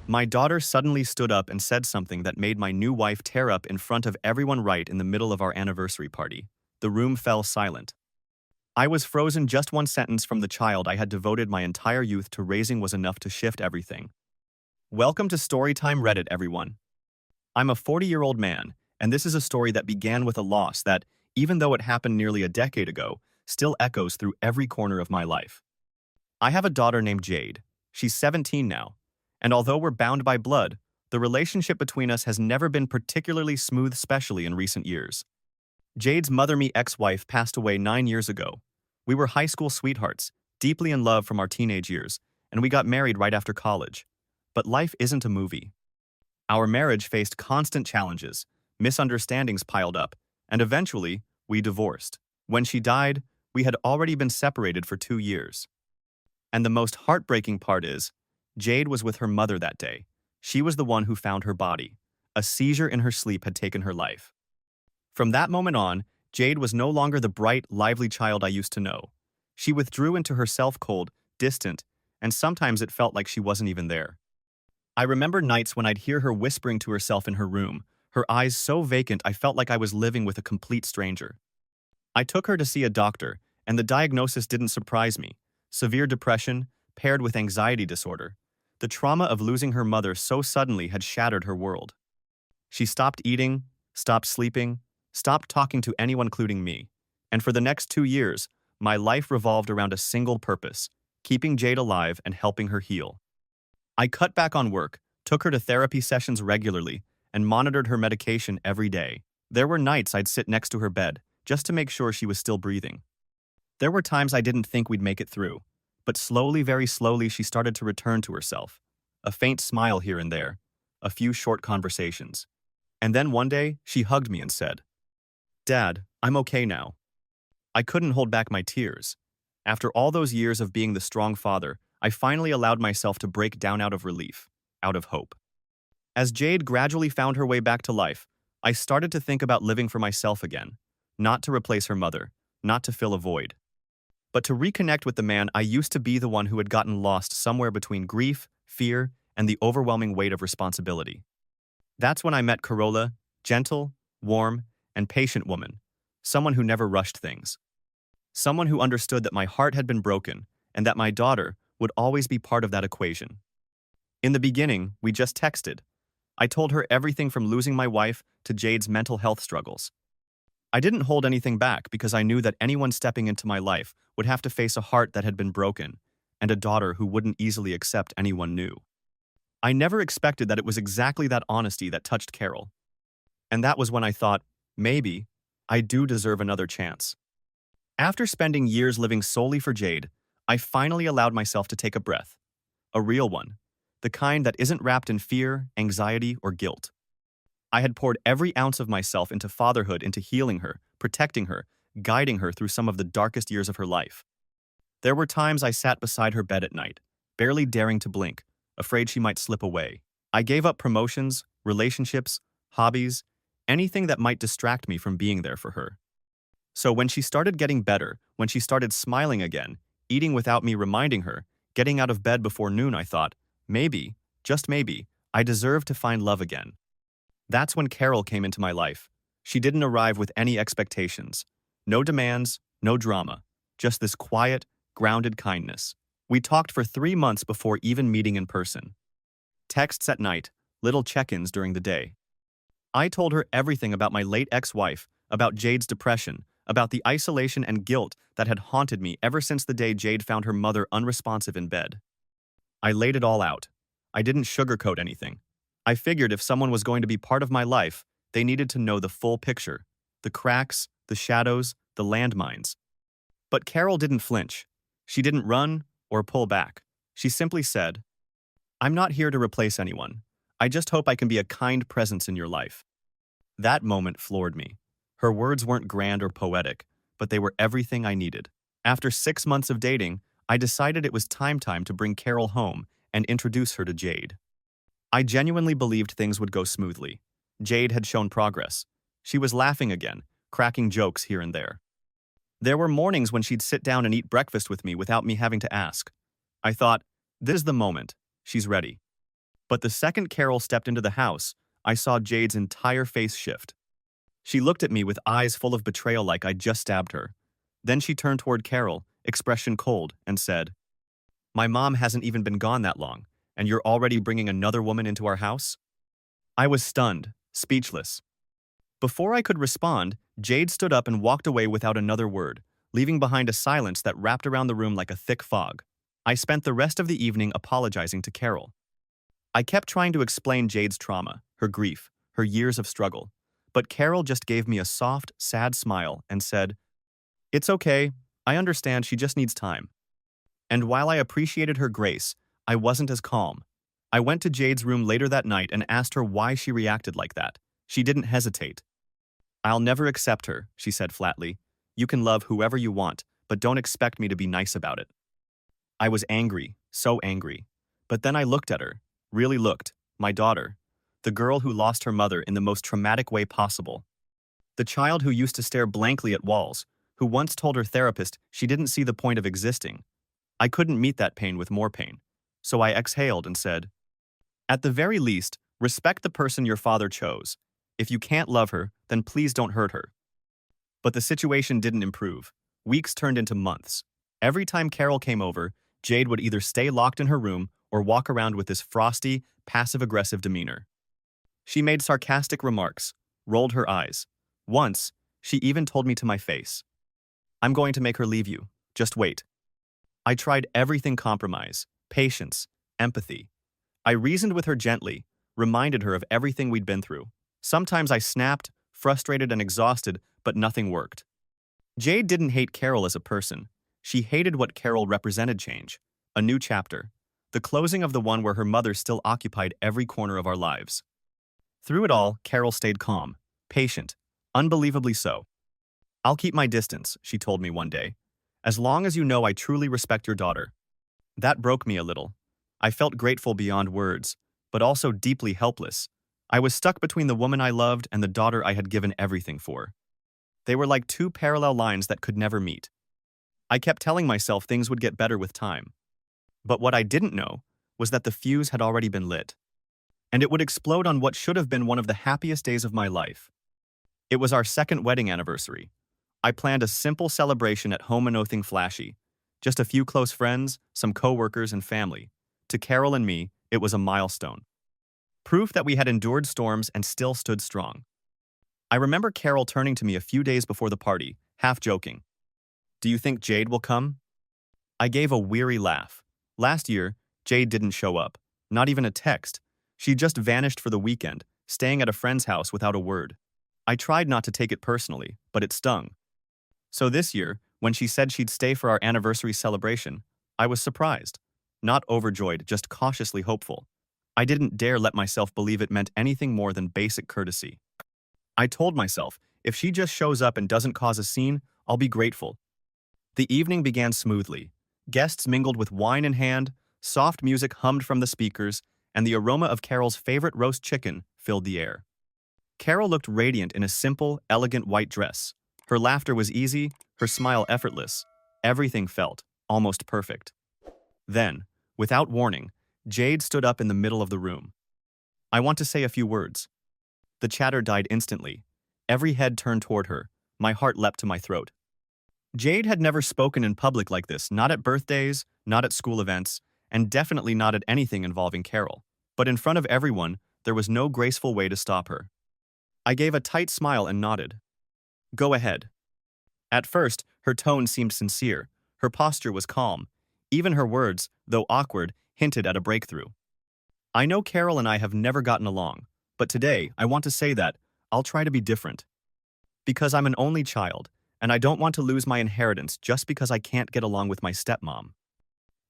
My daughter suddenly stood up and said something that made my new wife tear up in front of everyone right in the middle of our anniversary party. The room fell silent. I was frozen. Just one sentence from the child I had devoted my entire youth to raising was enough to shift everything. Welcome to Storytime Reddit, everyone. I'm a 40-year-old man, and this is a story that began with a loss that, even though it happened nearly a decade ago, still echoes through every corner of my life. I have a daughter named Jade. She's 17 now, and although we're bound by blood, the relationship between us has never been particularly smooth, especially in recent years. Jade's mother-me ex-wife passed away 9 years ago. We were high school sweethearts, deeply in love from our teenage years, and we got married right after college. But life isn't a movie. Our marriage faced constant challenges, misunderstandings piled up, and eventually, we divorced. When she died, we had already been separated for 2 years. And the most heartbreaking part is, Jade was with her mother that day. She was the one who found her body. A seizure in her sleep had taken her life. From that moment on, Jade was no longer the bright, lively child I used to know. She withdrew into herself, cold, distant, and sometimes it felt like she wasn't even there. I remember nights when I'd hear her whispering to herself in her room, her eyes so vacant I felt like I was living with a complete stranger. I took her to see a doctor, and the diagnosis didn't surprise me. Severe depression, paired with anxiety disorder. The trauma of losing her mother so suddenly had shattered her world. She stopped eating, stopped sleeping, stopped talking to anyone including me. And for the next 2 years, my life revolved around a single purpose, keeping Jade alive and helping her heal. I cut back on work, took her to therapy sessions regularly, and monitored her medication every day. There were nights I'd sit next to her bed, just to make sure she was still breathing. There were times I didn't think we'd make it through, but slowly, very slowly, she started to return to herself. A faint smile here and there, a few short conversations. And then one day, she hugged me and said, "Dad, I'm okay now." I couldn't hold back my tears. After all those years of being the strong father, I finally allowed myself to break down out of relief, out of hope. As Jade gradually found her way back to life, I started to think about living for myself again, not to replace her mother, not to fill a void, but to reconnect with the man I used to be, the one who had gotten lost somewhere between grief, fear, and the overwhelming weight of responsibility. That's when I met Carola, gentle, warm, and patient woman, someone who never rushed things. Someone who understood that my heart had been broken and that my daughter would always be part of that equation. In the beginning, we just texted. I told her everything from losing my wife to Jade's mental health struggles. I didn't hold anything back because I knew that anyone stepping into my life would have to face a heart that had been broken and a daughter who wouldn't easily accept anyone new. I never expected that it was exactly that honesty that touched Carol. And that was when I thought, maybe, I do deserve another chance. After spending years living solely for Jade, I finally allowed myself to take a breath. A real one. The kind that isn't wrapped in fear, anxiety, or guilt. I had poured every ounce of myself into fatherhood, into healing her, protecting her, guiding her through some of the darkest years of her life. There were times I sat beside her bed at night, barely daring to blink, afraid she might slip away. I gave up promotions, relationships, hobbies, anything that might distract me from being there for her. So when she started getting better, when she started smiling again, eating without me reminding her, getting out of bed before noon, I thought, maybe, just maybe, I deserve to find love again. That's when Carol came into my life. She didn't arrive with any expectations. No demands, no drama. Just this quiet, grounded kindness. We talked for 3 months before even meeting in person. Texts at night, little check-ins during the day. I told her everything about my late ex-wife, about Jade's depression, about the isolation and guilt that had haunted me ever since the day Jade found her mother unresponsive in bed. I laid it all out. I didn't sugarcoat anything. I figured if someone was going to be part of my life, they needed to know the full picture, the cracks, the shadows, the landmines. But Carol didn't flinch. She didn't run or pull back. She simply said, "I'm not here to replace anyone. I just hope I can be a kind presence in your life." That moment floored me. Her words weren't grand or poetic, but they were everything I needed. After 6 months of dating, I decided it was time to bring Carol home and introduce her to Jade. I genuinely believed things would go smoothly. Jade had shown progress. She was laughing again, cracking jokes here and there. There were mornings when she'd sit down and eat breakfast with me without me having to ask. I thought, this is the moment. She's ready. But the second Carol stepped into the house, I saw Jade's entire face shift. She looked at me with eyes full of betrayal like I'd just stabbed her. Then she turned toward Carol, expression cold, and said, "My mom hasn't even been gone that long, and you're already bringing another woman into our house?" I was stunned, speechless. Before I could respond, Jade stood up and walked away without another word, leaving behind a silence that wrapped around the room like a thick fog. I spent the rest of the evening apologizing to Carol. I kept trying to explain Jade's trauma, her grief, her years of struggle, but Carol just gave me a soft, sad smile and said, "It's okay, I understand she just needs time." And while I appreciated her grace, I wasn't as calm. I went to Jade's room later that night and asked her why she reacted like that. She didn't hesitate. "I'll never accept her," she said flatly. "You can love whoever you want, but don't expect me to be nice about it." I was angry, so angry. But then I looked at her, really looked, my daughter, the girl who lost her mother in the most traumatic way possible. The child who used to stare blankly at walls, who once told her therapist she didn't see the point of existing. I couldn't meet that pain with more pain. So I exhaled and said, "At the very least, respect the person your father chose. If you can't love her, then please don't hurt her." But the situation didn't improve. Weeks turned into months. Every time Carol came over, Jade would either stay locked in her room or walk around with this frosty, passive-aggressive demeanor. She made sarcastic remarks, rolled her eyes. Once, she even told me to my face, "I'm going to make her leave you. Just wait." I tried everything: compromise, patience, empathy. I reasoned with her gently, reminded her of everything we'd been through. Sometimes I snapped, frustrated and exhausted, but nothing worked. Jade didn't hate Carol as a person. She hated what Carol represented: change. A new chapter. The closing of the one where her mother still occupied every corner of our lives. Through it all, Carol stayed calm, patient, unbelievably so. "I'll keep my distance," she told me one day, "as long as you know I truly respect your daughter." That broke me a little. I felt grateful beyond words, but also deeply helpless. I was stuck between the woman I loved and the daughter I had given everything for. They were like two parallel lines that could never meet. I kept telling myself things would get better with time. But what I didn't know was that the fuse had already been lit. And it would explode on what should have been one of the happiest days of my life. It was our second wedding anniversary. I planned a simple celebration at home and nothing flashy. Just a few close friends, some co-workers and family. To Carol and me, it was a milestone. Proof that we had endured storms and still stood strong. I remember Carol turning to me a few days before the party, half joking. "Do you think Jade will come?" I gave a weary laugh. Last year, Jade didn't show up. Not even a text. She just vanished for the weekend, staying at a friend's house without a word. I tried not to take it personally, but it stung. So this year, when she said she'd stay for our anniversary celebration, I was surprised. Not overjoyed, just cautiously hopeful. I didn't dare let myself believe it meant anything more than basic courtesy. I told myself, if she just shows up and doesn't cause a scene, I'll be grateful. The evening began smoothly. Guests mingled with wine in hand, soft music hummed from the speakers, and the aroma of Carol's favorite roast chicken filled the air. Carol looked radiant in a simple, elegant white dress. Her laughter was easy, her smile effortless. Everything felt almost perfect. Then, without warning, Jade stood up in the middle of the room. "I want to say a few words." The chatter died instantly. Every head turned toward her. My heart leapt to my throat. Jade had never spoken in public like this, not at birthdays, not at school events, and definitely not at anything involving Carol. But in front of everyone, there was no graceful way to stop her. I gave a tight smile and nodded. "Go ahead." At first, her tone seemed sincere. Her posture was calm. Even her words, though awkward, hinted at a breakthrough. "I know Carol and I have never gotten along, but today I want to say that I'll try to be different. Because I'm an only child, and I don't want to lose my inheritance just because I can't get along with my stepmom."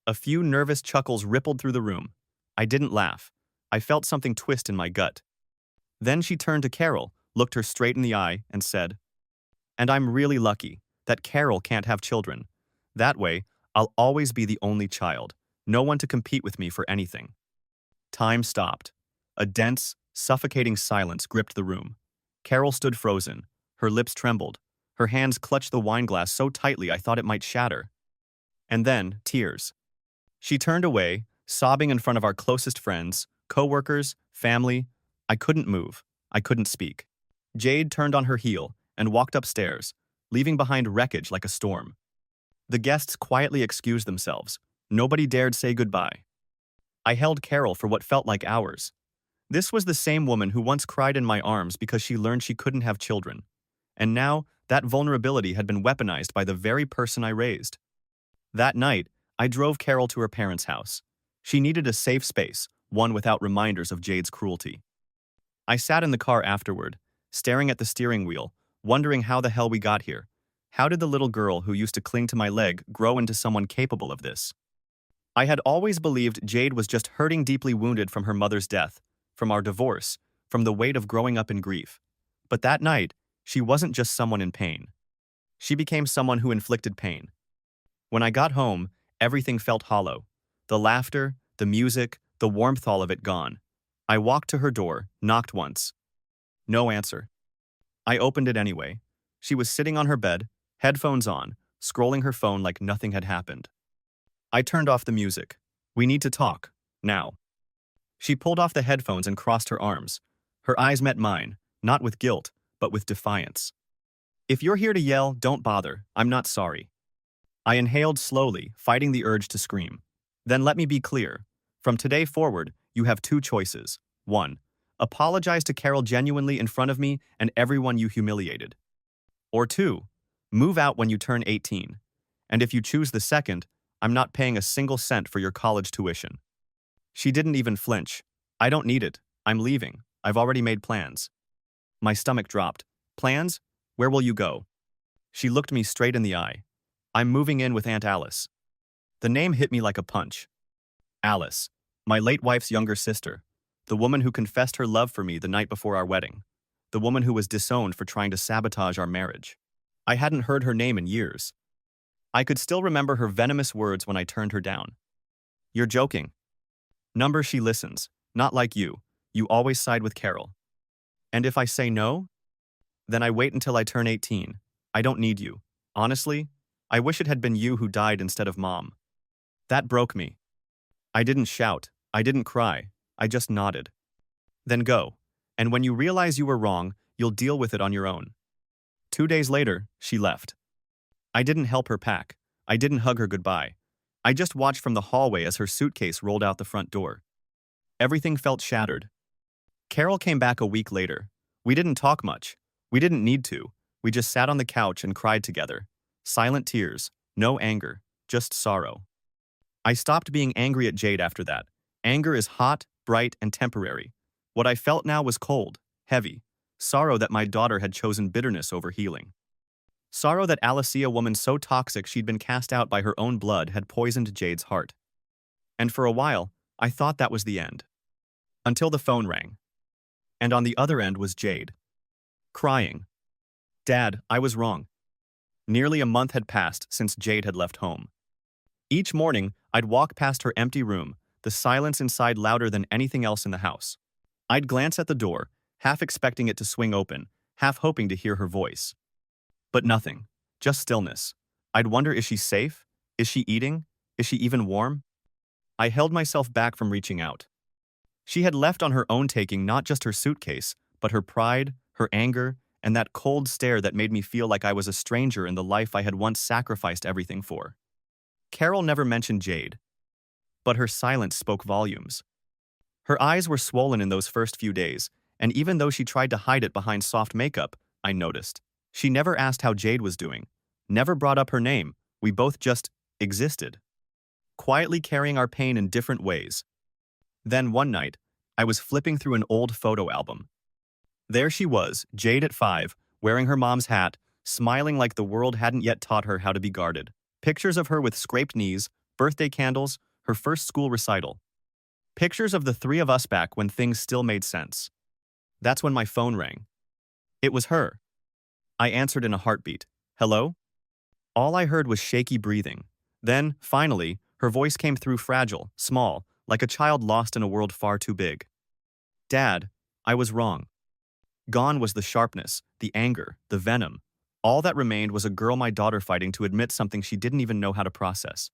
A few nervous chuckles rippled through the room. I didn't laugh. I felt something twist in my gut. Then she turned to Carol, looked her straight in the eye, and said, "And I'm really lucky that Carol can't have children. That way, I'll always be the only child, no one to compete with me for anything." Time stopped. A dense, suffocating silence gripped the room. Carol stood frozen. Her lips trembled. Her hands clutched the wine glass so tightly I thought it might shatter. And then, tears. She turned away, sobbing in front of our closest friends, Coworkers, family. I couldn't move. I couldn't speak. Jade turned on her heel and walked upstairs, leaving behind wreckage like a storm. The guests quietly excused themselves. Nobody dared say goodbye. I held Carol for what felt like hours. This was the same woman who once cried in my arms because she learned she couldn't have children. And now, that vulnerability had been weaponized by the very person I raised. That night, I drove Carol to her parents' house. She needed a safe space, one without reminders of Jade's cruelty. I sat in the car afterward, staring at the steering wheel, wondering how the hell we got here. How did the little girl who used to cling to my leg grow into someone capable of this? I had always believed Jade was just hurting deeply wounded from her mother's death, from our divorce, from the weight of growing up in grief. But that night, she wasn't just someone in pain. She became someone who inflicted pain. When I got home, everything felt hollow. The laughter, the music, the warmth, all of it gone. I walked to her door, knocked once. No answer. I opened it anyway. She was sitting on her bed, headphones on, scrolling her phone like nothing had happened. I turned off the music. We need to talk, now. She pulled off the headphones and crossed her arms. Her eyes met mine, not with guilt, but with defiance. If you're here to yell, don't bother, I'm not sorry. I inhaled slowly, fighting the urge to scream. Then let me be clear. From today forward, you have two choices. 1. Apologize to Carol genuinely in front of me and everyone you humiliated. Or 2. Move out when you turn 18. And if you choose the second, I'm not paying a single cent for your college tuition. She didn't even flinch. I don't need it. I'm leaving. I've already made plans. My stomach dropped. Plans? Where will you go? She looked me straight in the eye. I'm moving in with Aunt Alice. The name hit me like a punch. Alice, my late wife's younger sister, the woman who confessed her love for me the night before our wedding, the woman who was disowned for trying to sabotage our marriage. I hadn't heard her name in years. I could still remember her venomous words when I turned her down. You're joking. Number, she listens, not like you. You always side with Carol. And if I say no? Then I wait until I turn 18. I don't need you. Honestly, I wish it had been you who died instead of Mom. That broke me. I didn't shout. I didn't cry. I just nodded. Then go. And when you realize you were wrong, you'll deal with it on your own. 2 days later, she left. I didn't help her pack. I didn't hug her goodbye. I just watched from the hallway as her suitcase rolled out the front door. Everything felt shattered. Carol came back a week later. We didn't talk much. We didn't need to. We just sat on the couch and cried together. Silent tears, no anger, just sorrow. I stopped being angry at Jade after that. Anger is hot, bright, and temporary. What I felt now was cold, heavy. Sorrow that my daughter had chosen bitterness over healing. Sorrow that Alicia, a woman so toxic she'd been cast out by her own blood, had poisoned Jade's heart. And for a while, I thought that was the end. Until the phone rang. And on the other end was Jade. Crying. Dad, I was wrong. Nearly a month had passed since Jade had left home. Each morning, I'd walk past her empty room, the silence inside louder than anything else in the house. I'd glance at the door, half expecting it to swing open, half hoping to hear her voice. But nothing, just stillness. I'd wonder, is she safe? Is she eating? Is she even warm? I held myself back from reaching out. She had left on her own taking not just her suitcase, but her pride, her anger, and that cold stare that made me feel like I was a stranger in the life I had once sacrificed everything for. Carol never mentioned Jade, but her silence spoke volumes. Her eyes were swollen in those first few days, and even though she tried to hide it behind soft makeup, I noticed. She never asked how Jade was doing, never brought up her name. We both just existed, quietly carrying our pain in different ways. Then one night, I was flipping through an old photo album. There she was, Jade at 5, wearing her mom's hat, smiling like the world hadn't yet taught her how to be guarded. Pictures of her with scraped knees, birthday candles, her first school recital. Pictures of the three of us back when things still made sense. That's when my phone rang. It was her. I answered in a heartbeat. Hello? All I heard was shaky breathing. Then, finally, her voice came through fragile, small, like a child lost in a world far too big. Dad, I was wrong. Gone was the sharpness, the anger, the venom. All that remained was a girl my daughter fighting to admit something she didn't even know how to process.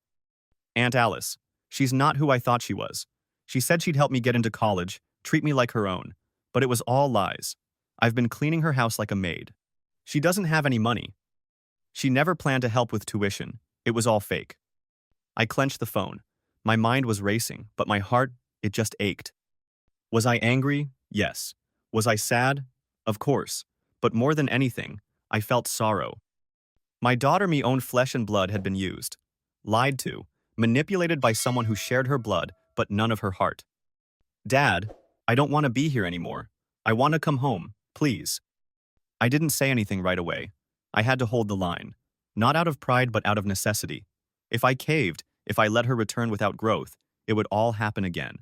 Aunt Alice. She's not who I thought she was. She said she'd help me get into college, treat me like her own. But it was all lies. I've been cleaning her house like a maid. She doesn't have any money. She never planned to help with tuition. It was all fake. I clenched the phone. My mind was racing, but my heart, it just ached. Was I angry? Yes. Was I sad? Of course. But more than anything, I felt sorrow. My daughter, me own flesh and blood, had been used, lied to, manipulated by someone who shared her blood, but none of her heart. Dad, I don't want to be here anymore. I want to come home, please. I didn't say anything right away. I had to hold the line. Not out of pride, but out of necessity. If I caved, if I let her return without growth, it would all happen again.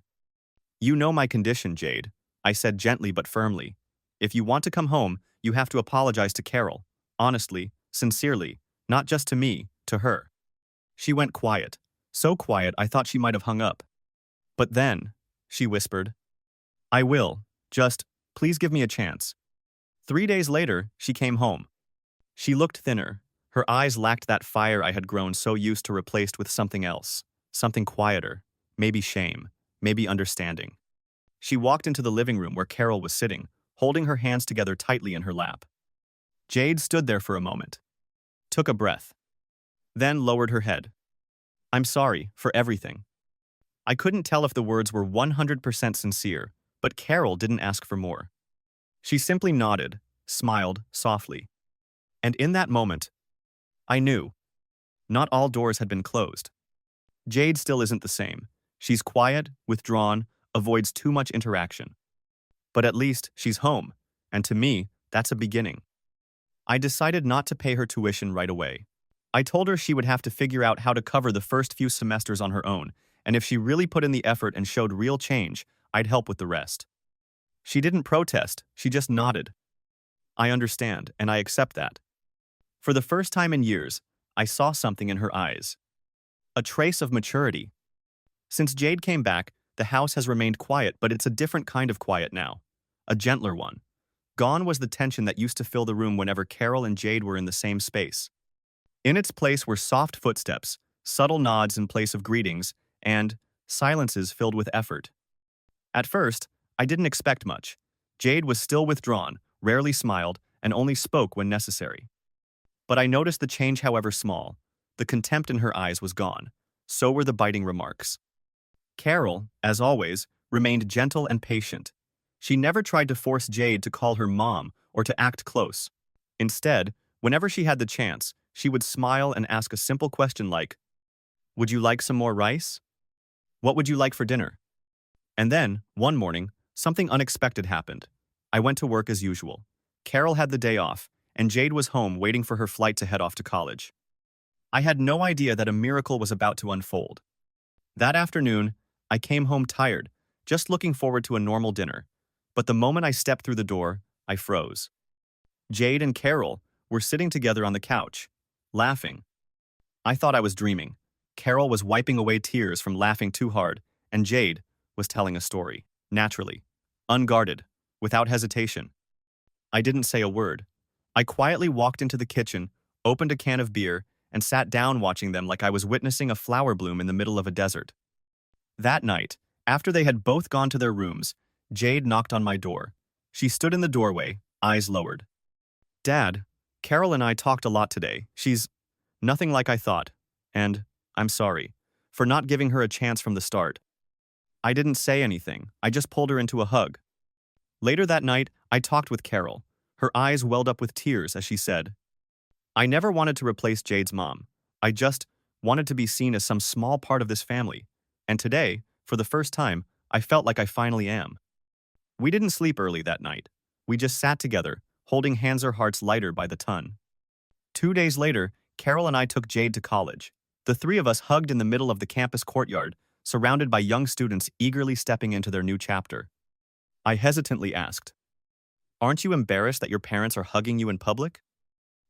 You know my condition, Jade, I said gently but firmly. If you want to come home, you have to apologize to Carol. Honestly, sincerely, not just to me, to her. She went quiet. So quiet I thought she might have hung up. But then, she whispered, I will. Just, please give me a chance. 3 days later, she came home. She looked thinner. Her eyes lacked that fire I had grown so used to, replaced with something else. Something quieter. Maybe shame. Maybe understanding. She walked into the living room where Carol was sitting, holding her hands together tightly in her lap. Jade stood there for a moment. Took a breath. Then lowered her head. I'm sorry for everything. I couldn't tell if the words were 100% sincere, but Carol didn't ask for more. She simply nodded, smiled softly. And in that moment, I knew. Not all doors had been closed. Jade still isn't the same. She's quiet, withdrawn, avoids too much interaction. But at least she's home, and to me, that's a beginning. I decided not to pay her tuition right away. I told her she would have to figure out how to cover the first few semesters on her own, and if she really put in the effort and showed real change, I'd help with the rest. She didn't protest, she just nodded. I understand, and I accept that. For the first time in years, I saw something in her eyes. A trace of maturity. Since Jade came back, the house has remained quiet, but it's a different kind of quiet now. A gentler one. Gone was the tension that used to fill the room whenever Carol and Jade were in the same space. In its place were soft footsteps, subtle nods in place of greetings, and silences filled with effort. At first, I didn't expect much. Jade was still withdrawn, rarely smiled, and only spoke when necessary. But I noticed the change, however small. The contempt in her eyes was gone. So were the biting remarks. Carol, as always, remained gentle and patient. She never tried to force Jade to call her mom or to act close. Instead, whenever she had the chance, she would smile and ask a simple question like, "Would you like some more rice? What would you like for dinner?" And then, one morning, something unexpected happened. I went to work as usual. Carol had the day off, and Jade was home waiting for her flight to head off to college. I had no idea that a miracle was about to unfold. That afternoon, I came home tired, just looking forward to a normal dinner. But the moment I stepped through the door, I froze. Jade and Carol were sitting together on the couch, laughing. I thought I was dreaming. Carol was wiping away tears from laughing too hard, and Jade was telling a story, naturally, unguarded, without hesitation. I didn't say a word. I quietly walked into the kitchen, opened a can of beer, and sat down watching them like I was witnessing a flower bloom in the middle of a desert. That night, after they had both gone to their rooms, Jade knocked on my door. She stood in the doorway, eyes lowered. "Dad, Carol and I talked a lot today. She's nothing like I thought, and I'm sorry for not giving her a chance from the start." I didn't say anything. I just pulled her into a hug. Later that night, I talked with Carol. Her eyes welled up with tears as she said, "I never wanted to replace Jade's mom. I just wanted to be seen as some small part of this family. And today, for the first time, I felt like I finally am." We didn't sleep early that night. We just sat together, holding hands, our hearts lighter by the ton. 2 days later, Carol and I took Jade to college. The three of us hugged in the middle of the campus courtyard, surrounded by young students eagerly stepping into their new chapter. I hesitantly asked, "Aren't you embarrassed that your parents are hugging you in public?"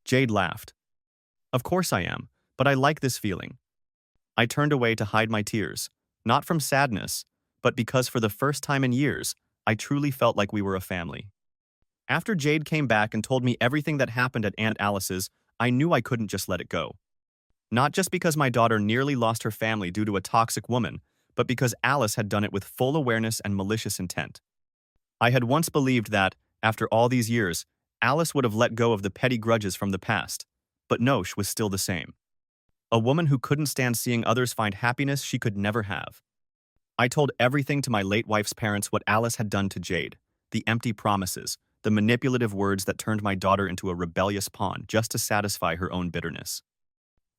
Jade laughed. "Of course I am, but I like this feeling." I turned away to hide my tears, not from sadness, but because for the first time in years, I truly felt like we were a family. After Jade came back and told me everything that happened at Aunt Alice's, I knew I couldn't just let it go. Not just because my daughter nearly lost her family due to a toxic woman, but because Alice had done it with full awareness and malicious intent. I had once believed that, after all these years, Alice would have let go of the petty grudges from the past, but no, she was still the same. A woman who couldn't stand seeing others find happiness she could never have. I told everything to my late wife's parents what Alice had done to Jade, the empty promises, the manipulative words that turned my daughter into a rebellious pawn just to satisfy her own bitterness.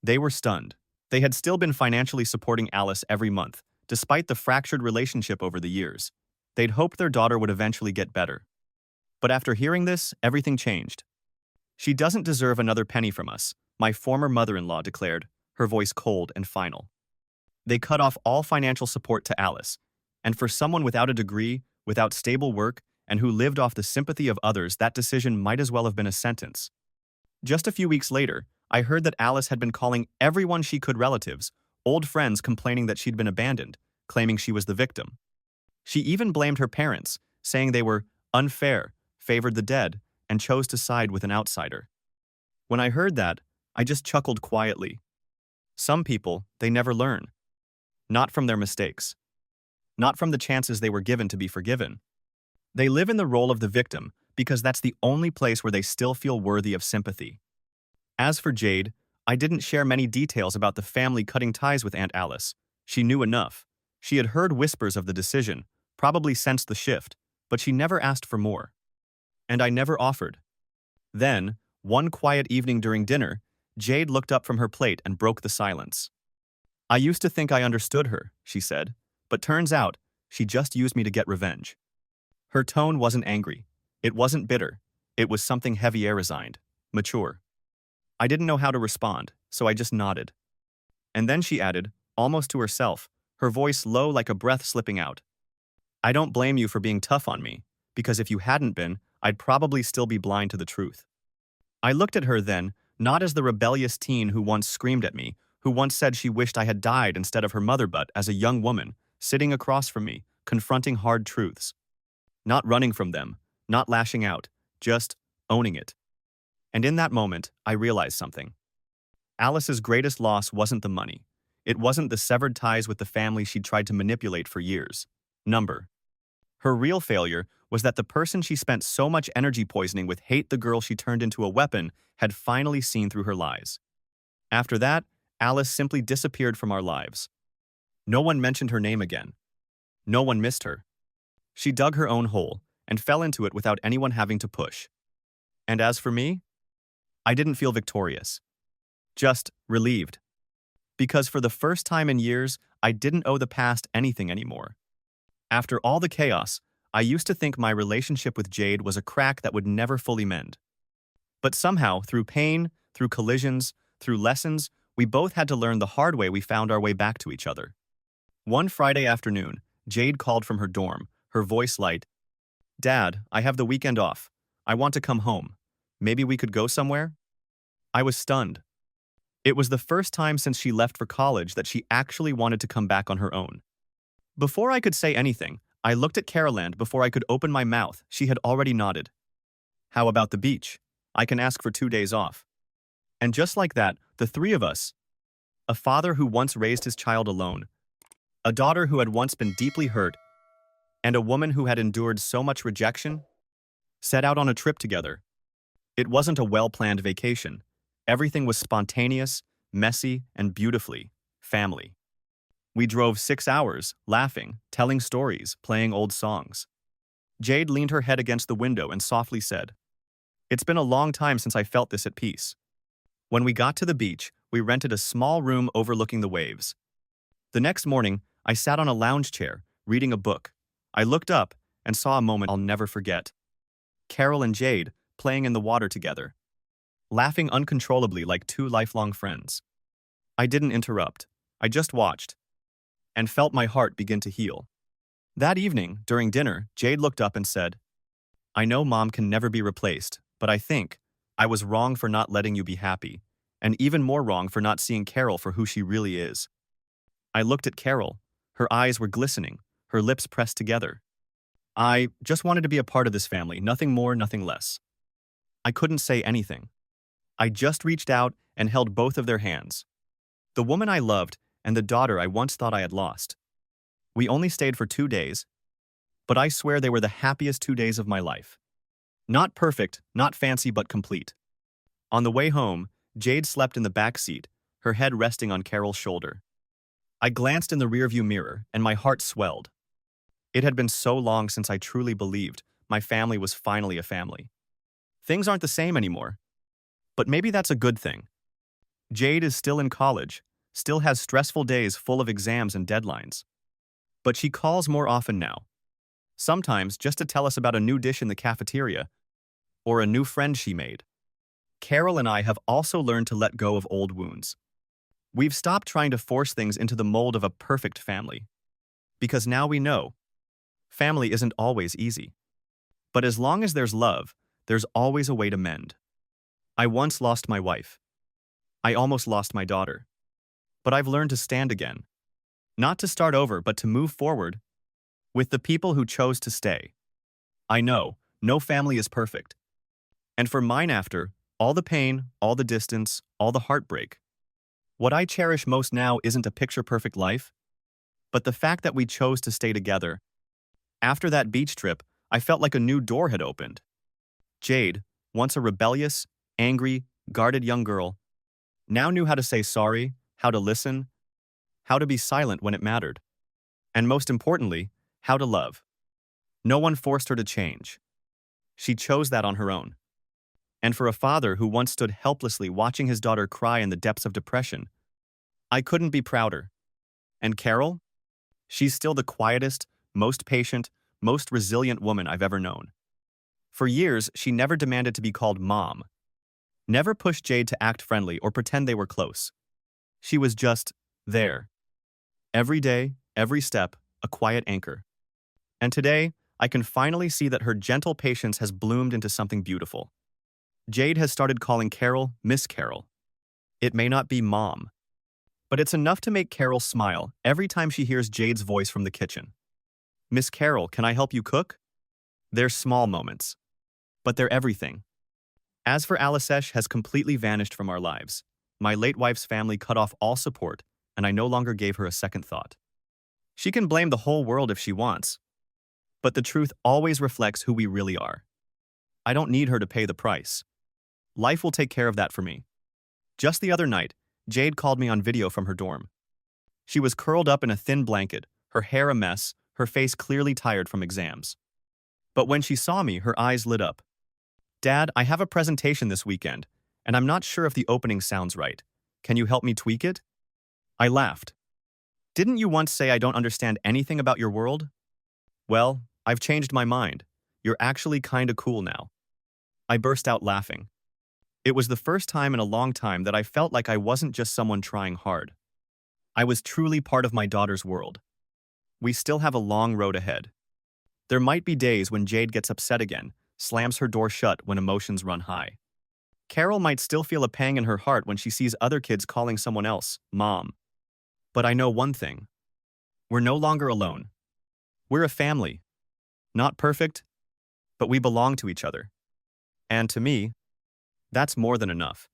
They were stunned. They had still been financially supporting Alice every month, despite the fractured relationship over the years. They'd hoped their daughter would eventually get better. But after hearing this, everything changed. "She doesn't deserve another penny from us," my former mother-in-law declared, her voice cold and final. They cut off all financial support to Alice, and for someone without a degree, without stable work, and who lived off the sympathy of others, that decision might as well have been a sentence. Just a few weeks later, I heard that Alice had been calling everyone she could relatives, old friends complaining that she'd been abandoned, claiming she was the victim. She even blamed her parents, saying they were unfair, favored the dead, and chose to side with an outsider. When I heard that, I just chuckled quietly. Some people, they never learn. Not from their mistakes. Not from the chances they were given to be forgiven. They live in the role of the victim because that's the only place where they still feel worthy of sympathy. As for Jade, I didn't share many details about the family cutting ties with Aunt Alice. She knew enough. She had heard whispers of the decision, probably sensed the shift, but she never asked for more. And I never offered. Then, one quiet evening during dinner, Jade looked up from her plate and broke the silence. "I used to think I understood her," she said, "but turns out, she just used me to get revenge." Her tone wasn't angry. It wasn't bitter. It was something heavy-air resigned, mature. I didn't know how to respond, so I just nodded. And then she added, almost to herself, her voice low like a breath slipping out. "I don't blame you for being tough on me, because if you hadn't been, I'd probably still be blind to the truth." I looked at her then, not as the rebellious teen who once screamed at me, who once said she wished I had died instead of her mother, but as a young woman, sitting across from me, confronting hard truths. Not running from them, not lashing out, just owning it. And in that moment, I realized something. Alice's greatest loss wasn't the money. It wasn't the severed ties with the family she'd tried to manipulate for years. Her real failure was that the person she spent so much energy poisoning with hate the girl she turned into a weapon had finally seen through her lies. After that, Alice simply disappeared from our lives. No one mentioned her name again. No one missed her. She dug her own hole and fell into it without anyone having to push. And as for me, I didn't feel victorious. Just relieved. Because for the first time in years, I didn't owe the past anything anymore. After all the chaos, I used to think my relationship with Jade was a crack that would never fully mend. But somehow, through pain, through collisions, through lessons, we both had to learn the hard way we found our way back to each other. One Friday afternoon, Jade called from her dorm, her voice light. "Dad, I have the weekend off. I want to come home. Maybe we could go somewhere?" I was stunned. It was the first time since she left for college that she actually wanted to come back on her own. Before I could say anything, I looked at Carol, and before I could open my mouth, she had already nodded. "How about the beach? I can ask for 2 days off." And just like that, the three of us, a father who once raised his child alone, a daughter who had once been deeply hurt, and a woman who had endured so much rejection, set out on a trip together. It wasn't a well-planned vacation. Everything was spontaneous, messy, and beautifully family. We drove 6 hours, laughing, telling stories, playing old songs. Jade leaned her head against the window and softly said, "It's been a long time since I felt this at peace." When we got to the beach, we rented a small room overlooking the waves. The next morning, I sat on a lounge chair, reading a book. I looked up and saw a moment I'll never forget. Carol and Jade playing in the water together, laughing uncontrollably like two lifelong friends. I didn't interrupt. I just watched and felt my heart begin to heal. That evening, during dinner, Jade looked up and said, "I know Mom can never be replaced, but I think I was wrong for not letting you be happy, and even more wrong for not seeing Carol for who she really is." I looked at Carol. Her eyes were glistening, her lips pressed together. "I just wanted to be a part of this family, nothing more, nothing less." I couldn't say anything. I just reached out and held both of their hands. The woman I loved and the daughter I once thought I had lost. We only stayed for 2 days, but I swear they were the happiest 2 days of my life. Not perfect, not fancy, but complete. On the way home, Jade slept in the back seat, her head resting on Carol's shoulder. I glanced in the rearview mirror, and my heart swelled. It had been so long since I truly believed my family was finally a family. Things aren't the same anymore, but maybe that's a good thing. Jade is still in college, still has stressful days full of exams and deadlines. But she calls more often now. Sometimes just to tell us about a new dish in the cafeteria or a new friend she made. Carol and I have also learned to let go of old wounds. We've stopped trying to force things into the mold of a perfect family. Because now we know, family isn't always easy. But as long as there's love, there's always a way to mend. I once lost my wife. I almost lost my daughter. But I've learned to stand again. Not to start over, but to move forward with the people who chose to stay. I know, no family is perfect. And for mine, after all the pain, all the distance, all the heartbreak, what I cherish most now isn't a picture-perfect life, but the fact that we chose to stay together. After that beach trip, I felt like a new door had opened. Jade, once a rebellious, angry, guarded young girl, now knew how to say sorry, how to listen, how to be silent when it mattered, and most importantly, how to love. No one forced her to change. She chose that on her own. And for a father who once stood helplessly watching his daughter cry in the depths of depression, I couldn't be prouder. And Carol? She's still the quietest, most patient, most resilient woman I've ever known. For years, she never demanded to be called Mom. Never pushed Jade to act friendly or pretend they were close. She was just there. Every day, every step, a quiet anchor. And today, I can finally see that her gentle patience has bloomed into something beautiful. Jade has started calling Carol Miss Carol. It may not be Mom, but it's enough to make Carol smile every time she hears Jade's voice from the kitchen. Miss Carol, can I help you cook? They're small moments, but they're everything. As for Alicesh has completely vanished from our lives. My late wife's family cut off all support, and I no longer gave her a second thought. She can blame the whole world if she wants, but the truth always reflects who we really are. I don't need her to pay the price. Life will take care of that for me. Just the other night, Jade called me on video from her dorm. She was curled up in a thin blanket, her hair a mess, her face clearly tired from exams. But when she saw me, her eyes lit up. Dad, I have a presentation this weekend, and I'm not sure if the opening sounds right. Can you help me tweak it? I laughed. Didn't you once say I don't understand anything about your world? Well, I've changed my mind. You're actually kinda cool now. I burst out laughing. It was the first time in a long time that I felt like I wasn't just someone trying hard. I was truly part of my daughter's world. We still have a long road ahead. There might be days when Jade gets upset again, slams her door shut when emotions run high. Carol might still feel a pang in her heart when she sees other kids calling someone else Mom. But I know one thing. We're no longer alone. We're a family. Not perfect, but we belong to each other. And to me, that's more than enough.